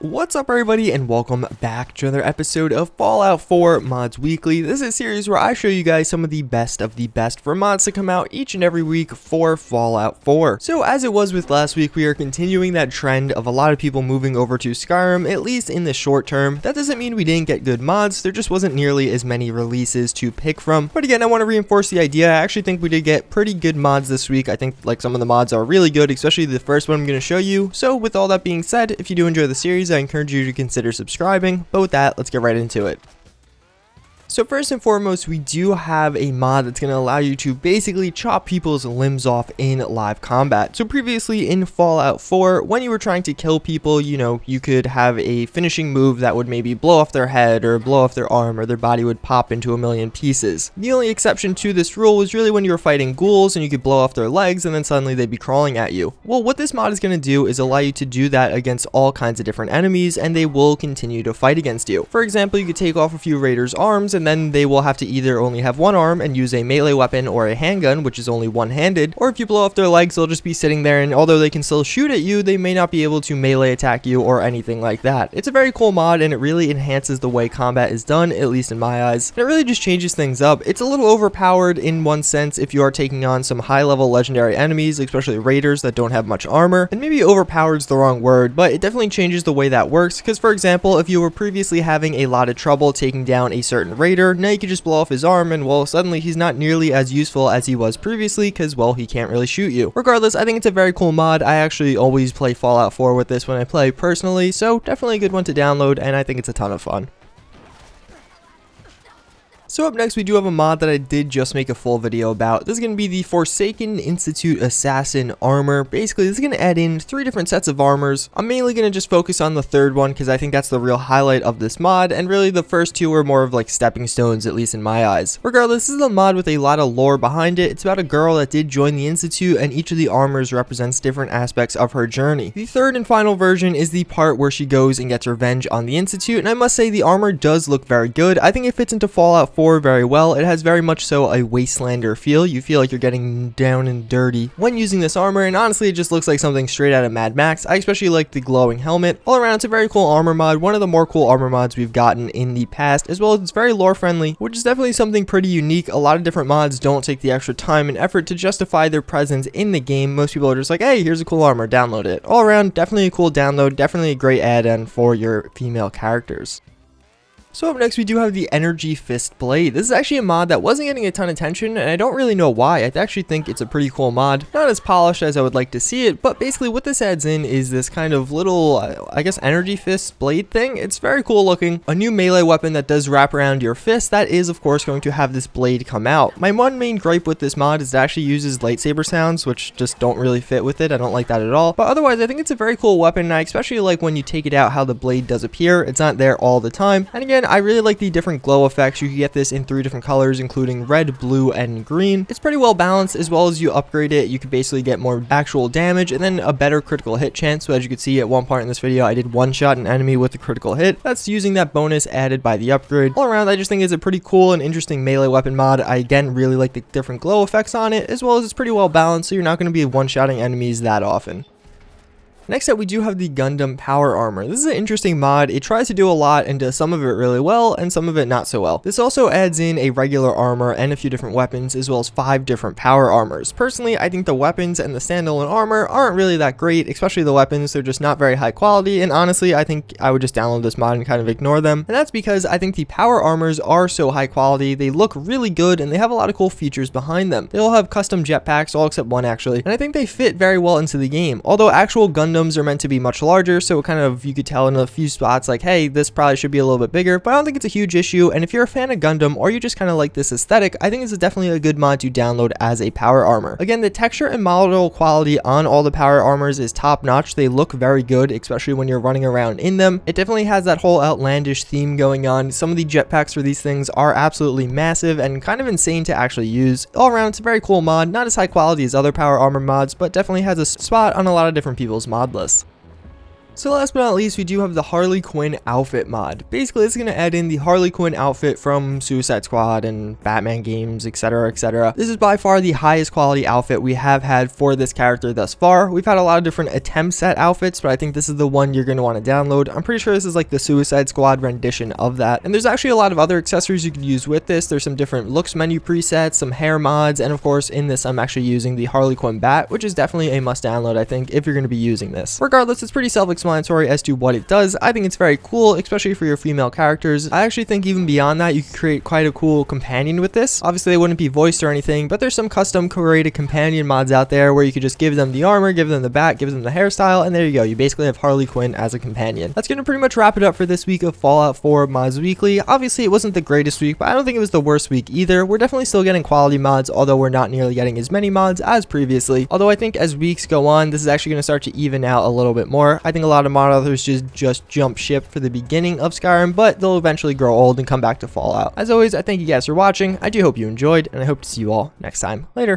What's up everybody and welcome back to another episode of Fallout 4 Mods Weekly. This is a series where I show you guys some of the best for mods to come out each and every week for Fallout 4. So as it was with last week, we are continuing that trend of a lot of people moving over to Skyrim, at least in the short term. That doesn't mean we didn't get good mods, there just wasn't nearly as many releases to pick from. But again, I want to reinforce the idea, I actually think we did get pretty good mods this week. I think like some of the mods are really good, especially the first one I'm going to show you. So with all that being said, if you do enjoy the series, I encourage you to consider subscribing, but with that, let's get right into it. So first and foremost, we do have a mod that's going to allow you to basically chop people's limbs off in live combat. So previously in Fallout 4, when you were trying to kill people, you could have a finishing move that would maybe blow off their head or blow off their arm, or their body would pop into a million pieces. The only exception to this rule was really when you were fighting ghouls and you could blow off their legs and then suddenly they'd be crawling at you. Well, what this mod is going to do is allow you to do that against all kinds of different enemies, and they will continue to fight against you. For example, you could take off a few raiders' arms, and then they will have to either only have one arm and use a melee weapon or a handgun, which is only one-handed, or if you blow off their legs, they'll just be sitting there, and although they can still shoot at you, they may not be able to melee attack you or anything like that. It's a very cool mod, and it really enhances the way combat is done, at least in my eyes. And it really just changes things up. It's a little overpowered in one sense if you are taking on some high-level legendary enemies, especially raiders that don't have much armor, and maybe overpowered is the wrong word, but it definitely changes the way that works, because for example, if you were previously having a lot of trouble taking down a certain raider, now you could just blow off his arm and well, suddenly he's not nearly as useful as he was previously because well, he can't really shoot you. Regardless, I think it's a very cool mod. I actually always play Fallout 4 with this when I play personally, so definitely a good one to download, and I think it's a ton of fun. So up next, we do have a mod that I did just make a full video about. This is going to be the Forsaken Institute Assassin Armor. Basically, this is going to add in 3 different sets of armors. I'm mainly going to just focus on the third one because I think that's the real highlight of this mod, and really the first 2 are more of like stepping stones, at least in my eyes. Regardless, this is a mod with a lot of lore behind it. It's about a girl that did join the Institute, and each of the armors represents different aspects of her journey. The third and final version is the part where she goes and gets revenge on the Institute, and I must say the armor does look very good. I think it fits into Fallout 4 very well. It has very much so a Wastelander feel. You feel like you're getting down and dirty when using this armor, and honestly it just looks like something straight out of Mad Max. I especially like the glowing helmet. All around, it's a very cool armor mod, one of the more cool armor mods we've gotten in the past, as well as it's very lore friendly, which is definitely something pretty unique. A lot of different mods don't take the extra time and effort to justify their presence in the game. Most people are just like, hey, here's a cool armor, download it. All around, definitely a cool download, definitely a great add-on for your female characters. So up next, we do have the Energy Fist Blade. This is actually a mod that wasn't getting a ton of attention, and I don't really know why. I actually think it's a pretty cool mod. Not as polished as I would like to see it, but basically what this adds in is this kind of little, I guess, Energy Fist Blade thing. It's very cool looking. A new melee weapon that does wrap around your fist that is, of course, going to have this blade come out. My one main gripe with this mod is it actually uses lightsaber sounds, which just don't really fit with it. I don't like that at all. But otherwise, I think it's a very cool weapon, and I especially like when you take it out how the blade does appear. It's not there all the time. And again, I really like the different glow effects. You can get this in 3 different colors, including red, blue, and green. It's pretty well balanced. As well as you upgrade it, you can basically get more actual damage and then a better critical hit chance. So as you can see at one part in this video, I did one-shot an enemy with a critical hit. That's using that bonus added by the upgrade. All around, I just think it's a pretty cool and interesting melee weapon mod. I again really like the different glow effects on it, as well as it's pretty well balanced, so you're not going to be one-shotting enemies that often. Next up, we do have the Gundam Power Armor. This is an interesting mod. It tries to do a lot and does some of it really well and some of it not so well. This also adds in a regular armor and a few different weapons, as well as 5 different power armors. Personally, I think the weapons and the standalone armor aren't really that great, especially the weapons. They're just not very high quality, and honestly, I think I would just download this mod and kind of ignore them. And that's because I think the power armors are so high quality, they look really good, and they have a lot of cool features behind them. They all have custom jetpacks, all except one actually, and I think they fit very well into the game. Although actual Gundams are meant to be much larger, so kind of you could tell in a few spots like, hey, this probably should be a little bit bigger, but I don't think it's a huge issue. And if you're a fan of Gundam or you just kind of like this aesthetic, I think it's definitely a good mod to download as a power armor. Again, the texture and model quality on all the power armors is top notch. They look very good, especially when you're running around in them. It definitely has that whole outlandish theme going on. Some of the jetpacks for these things are absolutely massive and kind of insane to actually use. All around, it's a very cool mod, not as high quality as other power armor mods, but definitely has a spot on a lot of different people's mod lists. So last but not least, we do have the Harley Quinn outfit mod. Basically, it's going to add in the Harley Quinn outfit from Suicide Squad and Batman games, etc, etc. This is by far the highest quality outfit we have had for this character thus far. We've had a lot of different attempts at outfits, but I think this is the one you're going to want to download. I'm pretty sure this is like the Suicide Squad rendition of that. And there's actually a lot of other accessories you could use with this. There's some different looks menu presets, some hair mods, and of course in this I'm actually using the Harley Quinn bat, which is definitely a must download, I think, if you're going to be using this. Regardless, it's pretty self-explanatory as to what it does. I think it's very cool, especially for your female characters. I actually think even beyond that, you could create quite a cool companion with this. Obviously, they wouldn't be voiced or anything, but there's some custom created companion mods out there where you could just give them the armor, give them the bat, give them the hairstyle, and there you go. You basically have Harley Quinn as a companion. That's going to pretty much wrap it up for this week of Fallout 4 Mods Weekly. Obviously, it wasn't the greatest week, but I don't think it was the worst week either. We're definitely still getting quality mods, although we're not nearly getting as many mods as previously. Although I think as weeks go on, this is actually going to start to even out a little bit more. I think a lot of mod authors just jump ship for the beginning of Skyrim, but they'll eventually grow old and come back to Fallout. As always, I thank you guys for watching. I do hope you enjoyed, and I hope to see you all next time. Later.